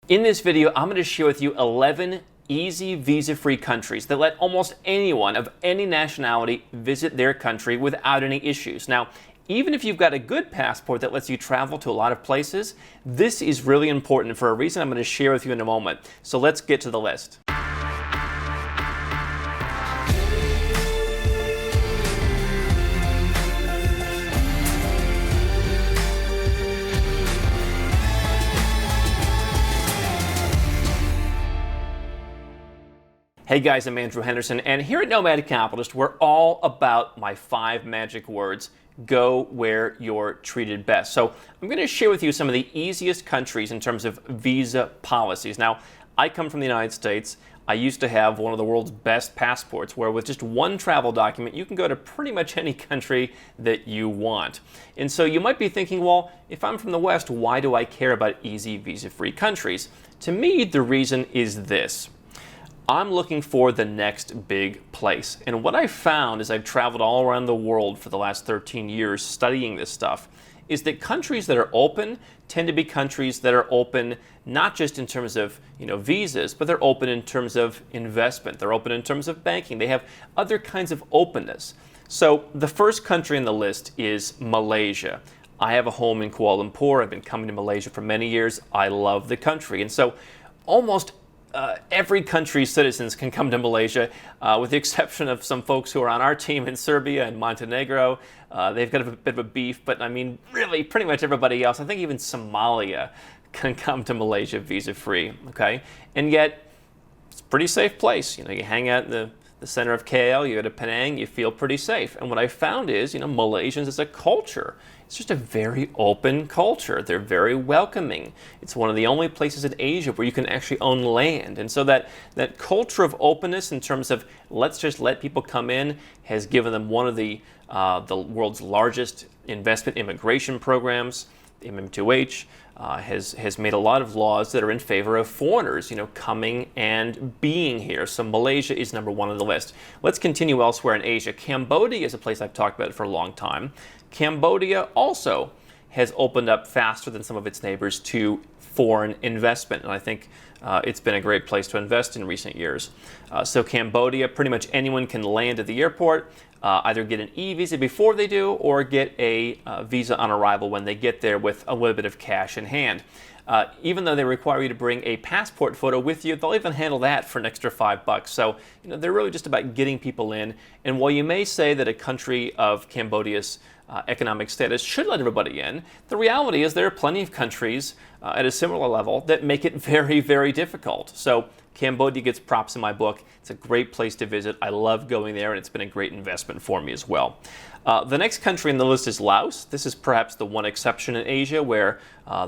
In this video, I'm going to share with you 11 easy visa-free countries that let almost anyone of any nationality visit their country without any issues. Now, even if you've got a good passport that lets you travel to a lot of places, this is really important for a reason I'm going to share with you in a moment. So let's get to the list. Hey guys, I'm Andrew Henderson, and here at Nomad Capitalist, we're all about my 5 magic words: go where you're treated best. So I'm going to share with you some of the easiest countries in terms of visa policies. Now, I come from the United States. I used to have one of the world's best passports, where with just one travel document, you can go to pretty much any country that you want. And so you might be thinking, well, if I'm from the West, why do I care about easy visa-free countries? To me, the reason is this. I'm looking for the next big place. And what I've found as I've traveled all around the world for the last 13 years studying this stuff is that countries that are open tend to be countries that are open not just in terms of visas, but they're open in terms of investment. They're open in terms of banking. They have other kinds of openness. So the first country on the list is Malaysia. I have a home in Kuala Lumpur. I've been coming to Malaysia for many years. I love the country. And so almost every country's citizens can come to Malaysia, with the exception of some folks who are on our team in Serbia and Montenegro. They've got a bit of a beef, but I mean, really, pretty much everybody else. I think even Somalia can come to Malaysia visa-free, okay? And yet, it's a pretty safe place. You hang out in the center of KL, you go to Penang, you feel pretty safe. And what I found is, Malaysians as a culture, it's just a very open culture. They're very welcoming. It's one of the only places in Asia where you can actually own land. And so that culture of openness in terms of let's just let people come in has given them one of the world's largest investment immigration programs. The MM2H has made a lot of laws that are in favor of foreigners, coming and being here. So Malaysia is number 1 on the list. Let's continue elsewhere in Asia. Cambodia is a place I've talked about for a long time. Cambodia also has opened up faster than some of its neighbors to foreign investment, and I think it's been a great place to invest in recent years. So Cambodia, pretty much anyone can land at the airport, either get an e-visa before they do, or get a visa on arrival when they get there with a little bit of cash in hand. Even though they require you to bring a passport photo with you, they'll even handle that for an extra $5. So they're really just about getting people in. And while you may say that a country of Cambodia's economic status should let everybody in, the reality is there are plenty of countries at a similar level that make it very, very difficult. So Cambodia gets props in my book. It's a great place to visit. I love going there, and it's been a great investment for me as well. The next country on the list is Laos. This is perhaps the one exception in Asia where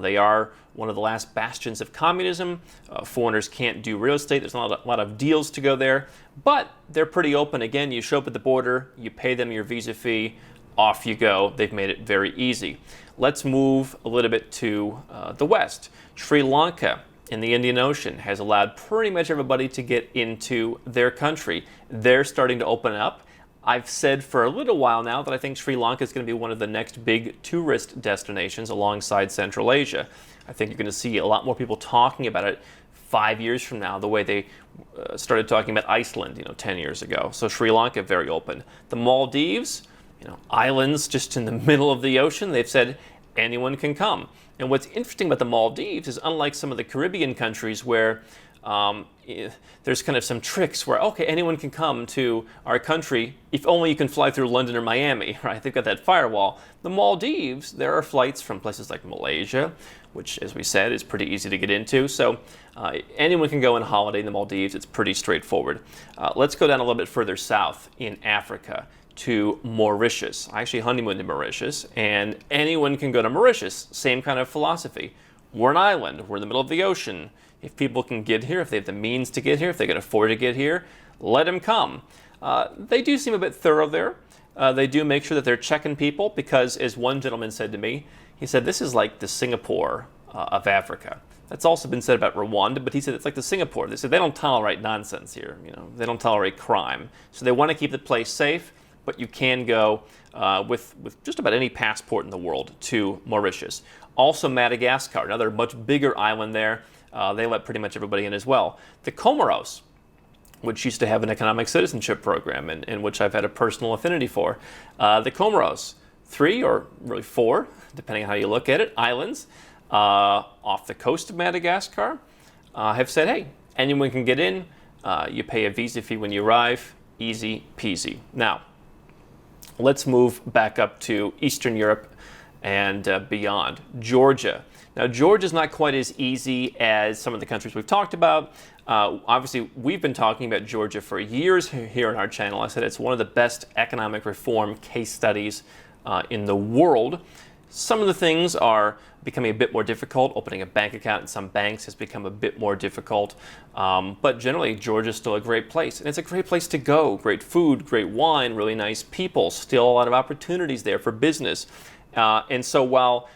they are one of the last bastions of communism. Foreigners can't do real estate. There's not a lot of deals to go there, but they're pretty open. Again, you show up at the border, you pay them your visa fee, off you go. They've made it very easy. Let's move a little bit to the west. Sri Lanka in the Indian Ocean has allowed pretty much everybody to get into their country. They're starting to open up. I've said for a little while now that I think Sri Lanka is going to be one of the next big tourist destinations alongside Central Asia. I think you're going to see a lot more people talking about it 5 years from now, the way they started talking about Iceland, 10 years ago. So Sri Lanka, very open. The Maldives, islands just in the middle of the ocean, they've said anyone can come. And what's interesting about the Maldives is, unlike some of the Caribbean countries where there's kind of some tricks where, okay, anyone can come to our country if only you can fly through London or Miami, right? They've got that firewall. The Maldives, there are flights from places like Malaysia, which, as we said, is pretty easy to get into. So anyone can go on holiday in the Maldives. It's pretty straightforward. Let's go down a little bit further south in Africa to Mauritius. I actually honeymooned in Mauritius, and anyone can go to Mauritius. Same kind of philosophy. We're an island. We're in the middle of the ocean. If people can get here, if they have the means to get here, if they can afford to get here, let them come. They do seem a bit thorough there. They do make sure that they're checking people because, as one gentleman said to me, he said, this is like the Singapore of Africa. That's also been said about Rwanda, but he said it's like the Singapore. They said they don't tolerate nonsense here. They don't tolerate crime. So they want to keep the place safe, but you can go with just about any passport in the world to Mauritius. Also Madagascar, another much bigger island there. They let pretty much everybody in as well. The Comoros, which used to have an economic citizenship program, and which I've had a personal affinity for. The Comoros, 3 or really 4, depending on how you look at it, islands off the coast of Madagascar, have said, hey, anyone can get in. You pay a visa fee when you arrive. Easy peasy. Now, let's move back up to Eastern Europe and beyond. Georgia. Now, Georgia's not quite as easy as some of the countries we've talked about. Obviously, we've been talking about Georgia for years here on our channel. I said it's one of the best economic reform case studies in the world. Some of the things are becoming a bit more difficult. Opening a bank account in some banks has become a bit more difficult. But generally, Georgia's still a great place. And it's a great place to go. Great food, great wine, really nice people. Still a lot of opportunities there for business. And so while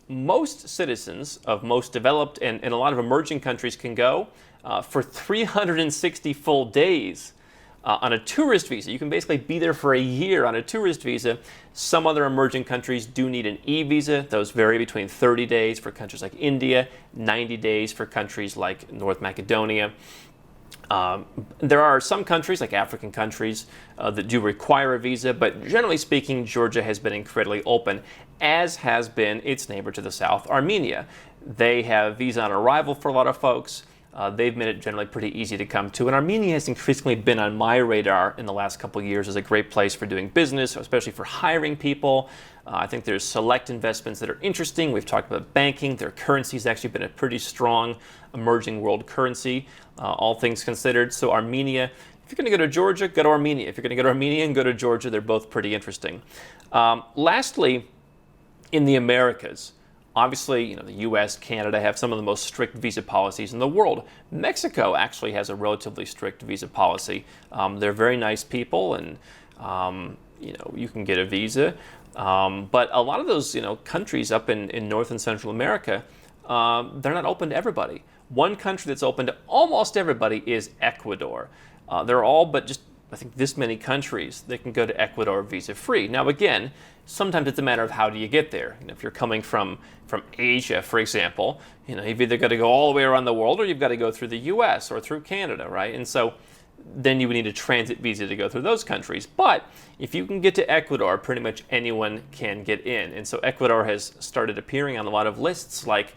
most citizens of most developed and a lot of emerging countries can go for 360 full days on a tourist visa. You can basically be there for a year on a tourist visa. Some other emerging countries do need an e-visa. Those vary between 30 days for countries like India, 90 days for countries like North Macedonia. There are some countries, like African countries, that do require a visa, but generally speaking, Georgia has been incredibly open, as has been its neighbor to the south, Armenia. They have visa on arrival for a lot of folks. They've made it generally pretty easy to come to, and Armenia has increasingly been on my radar in the last couple of years as a great place for doing business, especially for hiring people. I think there's select investments that are interesting. We've talked about banking. Their currency has actually been a pretty strong emerging world currency, all things considered. So Armenia, if you're going to go to Georgia, go to Armenia. If you're going to go to Armenia and go to Georgia, they're both pretty interesting. Lastly, in the Americas, obviously, the U.S., Canada have some of the most strict visa policies in the world. Mexico actually has a relatively strict visa policy. They're very nice people, and you can get a visa. But a lot of those countries up in North and Central America, they're not open to everybody. One country that's open to almost everybody is Ecuador. They're all but just, I think, this many countries that can go to Ecuador visa-free. Now, again, sometimes it's a matter of how do you get there. If you're coming from Asia, for example, you've either got to go all the way around the world or you've got to go through the U.S. or through Canada, right? And so then you would need a transit visa to go through those countries. But if you can get to Ecuador, pretty much anyone can get in. And so Ecuador has started appearing on a lot of lists like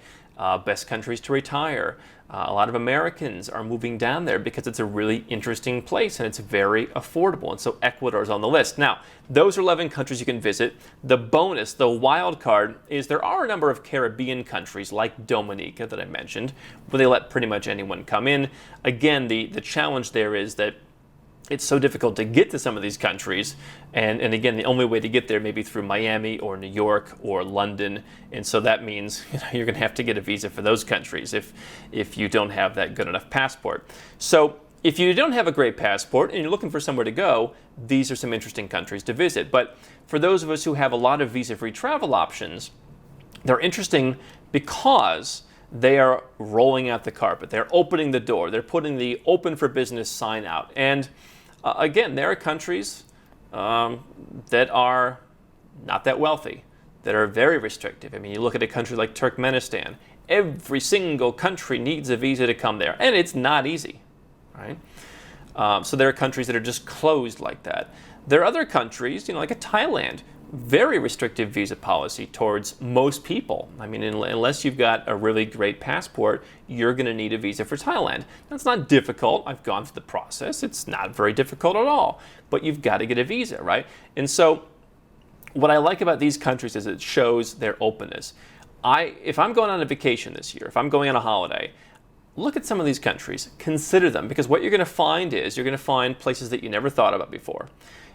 best countries to retire. A lot of Americans are moving down there because it's a really interesting place and it's very affordable. And so Ecuador is on the list. Now, those are 11 countries you can visit. The bonus, the wild card, is there are a number of Caribbean countries like Dominica that I mentioned, where they let pretty much anyone come in. Again, the challenge there is that it's so difficult to get to some of these countries. And again, the only way to get there may be through Miami or New York or London. And so that means you're going to have to get a visa for those countries if you don't have that good enough passport. So if you don't have a great passport and you're looking for somewhere to go, these are some interesting countries to visit. But for those of us who have a lot of visa-free travel options, they're interesting because they are rolling out the carpet. They're opening the door. They're putting the open for business sign out. And again, there are countries that are not that wealthy, that are very restrictive. I mean, you look at a country like Turkmenistan. Every single country needs a visa to come there, and it's not easy, right? So there are countries that are just closed like that. There are other countries, like a Thailand, very restrictive visa policy towards most people. I mean, unless you've got a really great passport, you're going to need a visa for Thailand. That's not difficult. I've gone through the process. It's not very difficult at all. But you've got to get a visa, right? And so what I like about these countries is it shows their openness. If I'm going on a vacation this year, if I'm going on a holiday, look at some of these countries, consider them, because what you're going to find is you're going to find places that you never thought about before.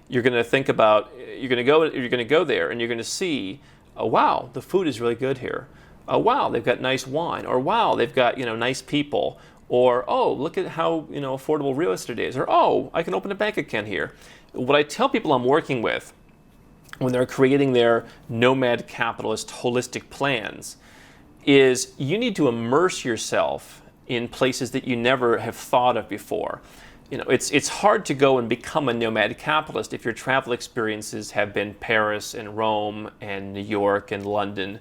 You're going to think about, you're going to go there and you're going to see, oh wow, the food is really good here. Oh wow, they've got nice wine. Or wow, they've got nice people. Or oh, look at how affordable real estate is. Or oh, I can open a bank account here. What I tell people I'm working with when they're creating their Nomad Capitalist holistic plans is you need to immerse yourself in places that you never have thought of before. It's hard to go and become a nomad capitalist if your travel experiences have been Paris and Rome and New York and London.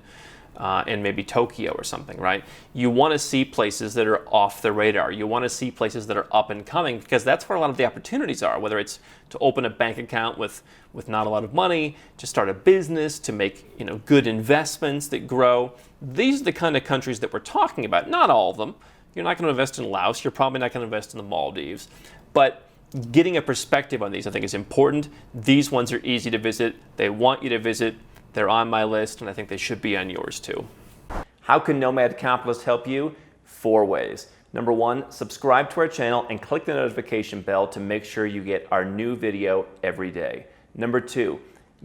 in maybe Tokyo or something, right? You want to see places that are off the radar. You want to see places that are up and coming, because that's where a lot of the opportunities are, whether it's to open a bank account with not a lot of money, to start a business, to make good investments that grow. These are the kind of countries that we're talking about. Not all of them. You're not going to invest in Laos. You're probably not going to invest in the Maldives. But getting a perspective on these, I think, is important. These ones are easy to visit. They want you to visit. They're on my list, and I think they should be on yours too. How can Nomad Capitalist help you? 4 ways. Number 1, subscribe to our channel and click the notification bell to make sure you get our new video every day. Number 2,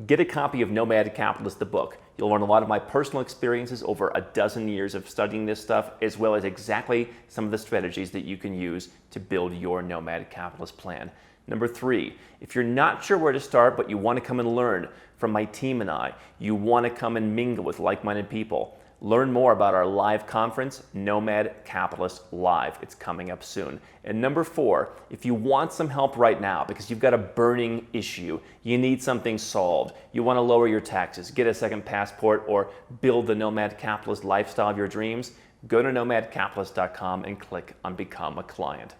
get a copy of Nomad Capitalist, the book. You'll learn a lot of my personal experiences over a dozen years of studying this stuff, as well as exactly some of the strategies that you can use to build your Nomad Capitalist plan. Number 3, if you're not sure where to start, but you want to come and learn from my team and I, you want to come and mingle with like-minded people, learn more about our live conference, Nomad Capitalist Live. It's coming up soon. And number 4, if you want some help right now because you've got a burning issue, you need something solved, you want to lower your taxes, get a second passport, or build the Nomad Capitalist lifestyle of your dreams, go to nomadcapitalist.com and click on Become a Client.